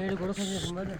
ಏಳು ಕೊಡೋ ಸಂಜೆ ಸಂಬಂಧ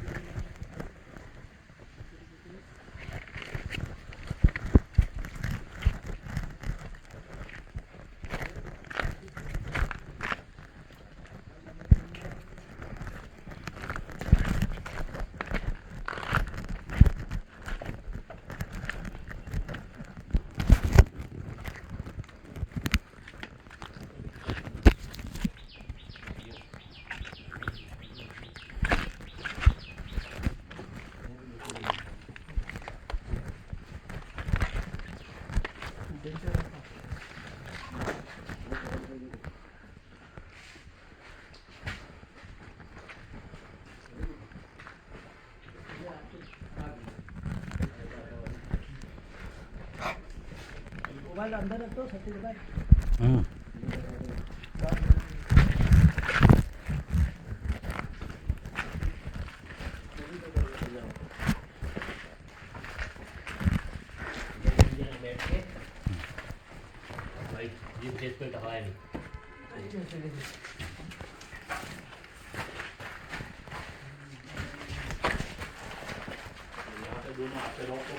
मोबाइल अंदर रखो सच्ची मोबाइल जीपीएस पे ढाया नहीं यहाँ पे दोनों आपके लोग को